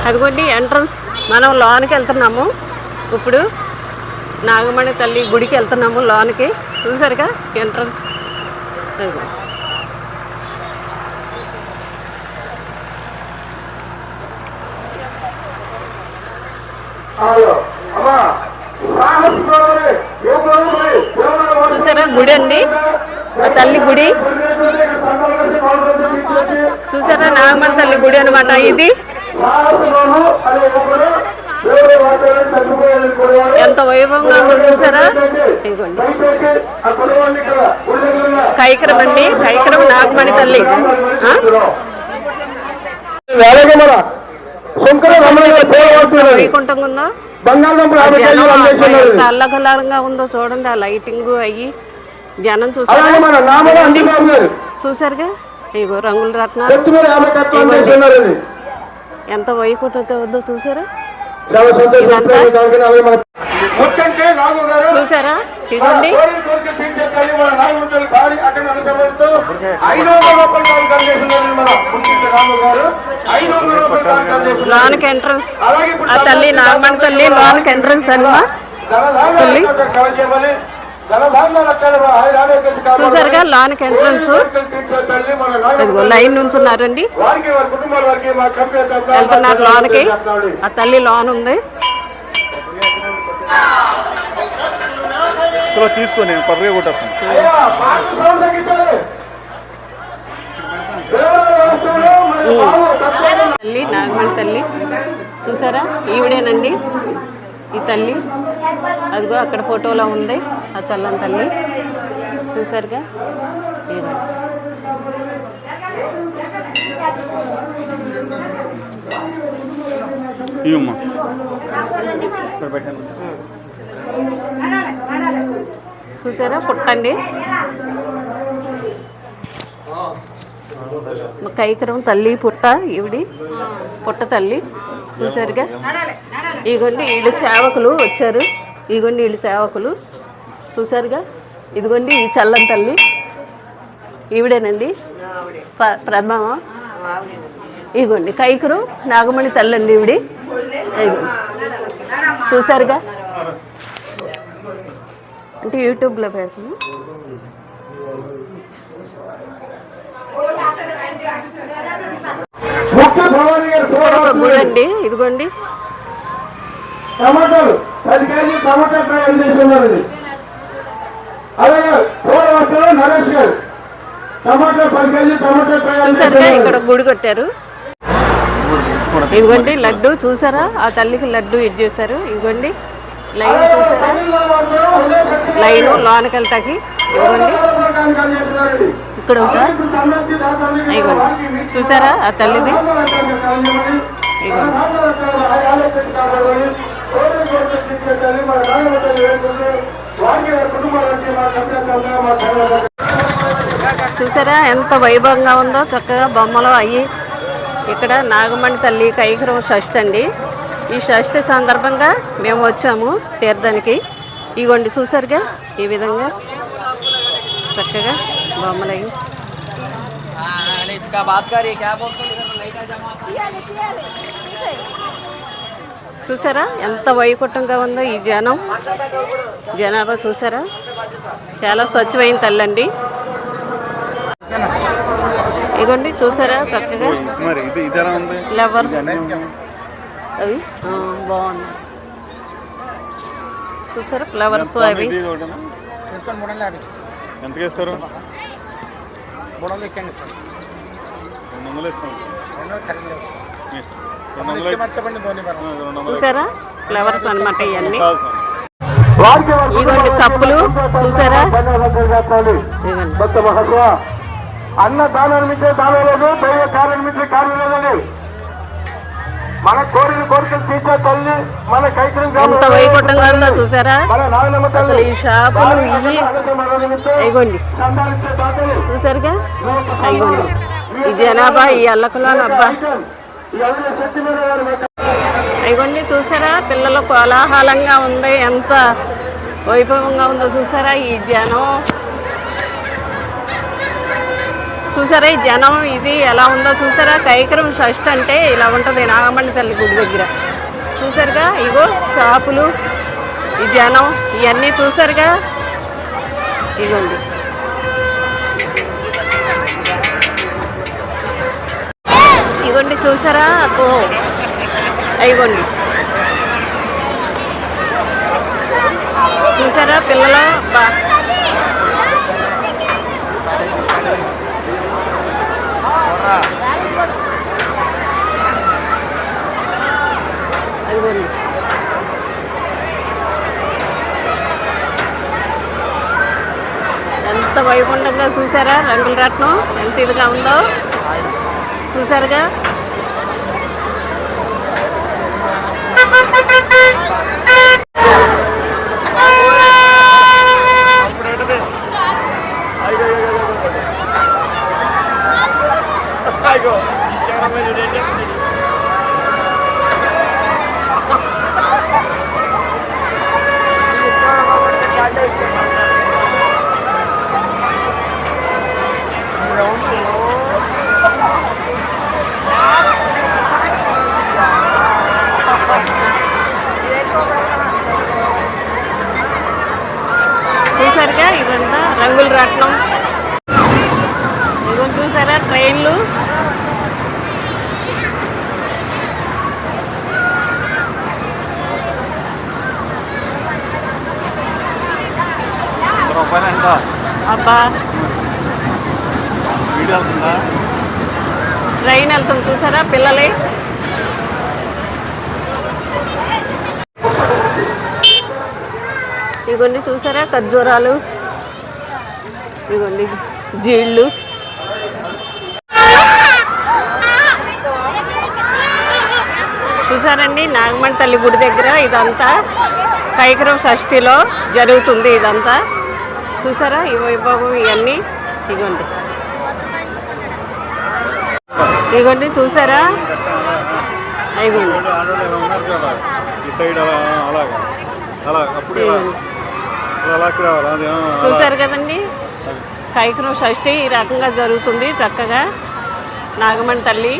అదిగోండి ఎంట్రన్స్. మనం లోనికి వెళ్తున్నాము. ఇప్పుడు నాగమణి తల్లి గుడికి వెళ్తున్నాము లోనికి. చూసారుగా ఎంట్రన్స్. చూసారా గుడి అండి, ఆ తల్లి గుడి. చూసారా నాగమణి తల్లి గుడి అనమాట ఇది. ఎంత వైభవంగా ఉందో చూసారా. ఇదిగోండి కైకరం అండి, కైకరం నాగమణి తల్లి. వైకుంఠంగా ఉందో, ఎంత అల్లకల్లారంగా ఉందో చూడండి. ఆ లైటింగ్ అయ్యి జనం చూసారా. చూసారుగా ఇగో రంగుల రత్నాలు ఎంత వైకుంఠంగా ఉందో చూసారా. చూసారా ఇదండి. లోనికి ఎంట్రన్స్ ఆ తల్లి నాగమణి తల్లి లోనికి ఎంట్రన్స్ అన్నమా తల్లి. చూసారుగా లోనికి ఎంట్రన్స్. ఇదిగో లైన్ నుంచున్నారండి, వెళ్తున్నారు లోనికి. ఆ తల్లి లోన్ ఉంది. తీసుకొని తల్లి నాగమణి తల్లి చూసారా. ఈవిడేనండి ఈ తల్లి. అదిగో అక్కడ ఫోటోలో ఉంది ఆ చల్లని తల్లి. చూసారుగా. చూసారా పుట్టండి, కైకరం తల్లి పుట్ట. ఈవిడి పుట్ట తల్లి. చూసారుగా. ఇదిగోండి వీళ్ళు సేవకులు వచ్చారు. ఇదిగోండి వీళ్ళు సేవకులు. చూసారుగా. ఇదిగోండి ఈ చల్లని తల్లి ఈవిడేనండి ప్రభావం. ఇదిగోండి కైకరు నాగమణి తల్లి అండి ఈవిడి. చూసారుగా. అంటే యూట్యూబ్లో పెడతాము. గుడి అండి ఇదిగోండి. టమాటాలు 10 కేజీ టమాటా ప్రయాణం చేస్తున్నారు. అలాగే నరేష్ గారు టమాటా 10 కేజీ టమాటా ప్రయాణం. ఇక్కడ గుడి కట్టారు. ఇదిగోండి లడ్డు చూసారా. ఆ తల్లికి లడ్డు ఇది చేశారు. ఇదిగోండి లైన్ చూసారా. లైను లోనకి వెళ్తాకి. ఇదిగోండి ఇక్కడ ఒక ఇదిగోండి చూసారా ఆ తల్లిది. చూసారా ఎంత వైభవంగా ఉందో. చక్కగా బొమ్మలు అయ్యి. ఇక్కడ నాగమణి తల్లి కైకరం షష్ఠి అండి. ఈ షష్ఠి సందర్భంగా మేము వచ్చాము తీర్థానికి. ఇగోండి చూసారుగా ఈ విధంగా చక్కగా బొమ్మలు అయ్యి. చూసారా ఎంత వైకుంఠంగా ఉందో ఈ జనాభా చూసారా. చాలా స్వచ్ఛమైన తల్లి అండి. ఇగోండి చూసారా చక్కగా ఫ్లవర్స్ అవి బాగున్నాయి. చూసారా ఫ్లవర్స్ అవి. చూసారా ఫ్లవర్స్ అన్నమాట ఇవన్నీ. ఇదిగోండి కప్పులు చూసారా. అన్న దానాన్నిచ్చే దానం లేదు, దైవ కార్యాన్నిచ్చే కార్యం లేదండి. మన కోరికలు తీర్చే తల్లి మన కైకరం. ఎంత వైకుంఠంగా ఉందో చూసారా. అసలు ఈ షాపులు ఇగోండి చూసారుగా. ఇగోండి ఈ జనాభా ఈ అల్లకులాల అబ్బా. ఇగోండి చూసారా పిల్లలు కోలాహలంగా ఉంది. ఎంత వైభవంగా ఉందో చూసారా ఈ జనం. చూసారా ఈ జనం ఇది ఎలా ఉందో చూసారా. కైకరం షష్ఠి అంటే ఇలా ఉంటుంది నాగమణి తల్లి గుడి దగ్గర. చూసారుగా ఇగో షాపులు, ఈ జనం ఇవన్నీ చూసారుగా. ఇగోండి ఇగోండి చూసారా. అయిగోండి చూసారా పిల్లలు అదిగోండి. ఎంత వైకుంఠంగా చూసారా. రంగుల రత్నం ఎంత ఇదిగా ఉందో చూసారుగా. చూసారుగా ఇదంతా రంగుల రత్నం. ఇదిగో చూసారా ట్రైన్లు. అబ్బా ట్రైన్ వెళ్తాం చూసారా పిల్లలే. ఇగోండి చూసారా ఖర్జూరాలు, ఇగోండి జీళ్ళు. చూసారండి నాగమణి తల్లి గుడి దగ్గర ఇదంతా కైకరం షష్ఠిలో జరుగుతుంది ఇదంతా. చూసారా ఈ వైభవం ఇవన్నీ. ఇగోండి ఇగోండి చూసారా. ఇగోండి చూసారు కదండి కైకరం షష్ఠి ఈ రకంగా జరుగుతుంది చక్కగా నాగమణి తల్లి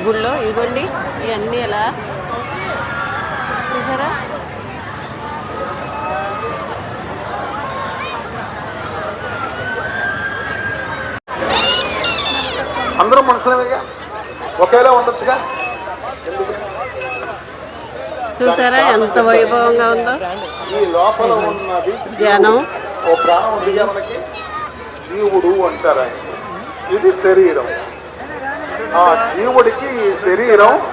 గుళ్ళో. ఇదిగోండి ఇవన్నీ ఎలా చూసారా. అందరూ మనుషులేగా ఒకేలా ఉండొచ్చుగా. చూసారా ఎంత వైభవంగా ఉందో. ఈ లోపల ఉన్నది జనం ఓ ప్రాణం ఉంది మనకి జీవుడు అంటారు. ఇది శరీరం. ఆ జీవుడికి ఈ శరీరం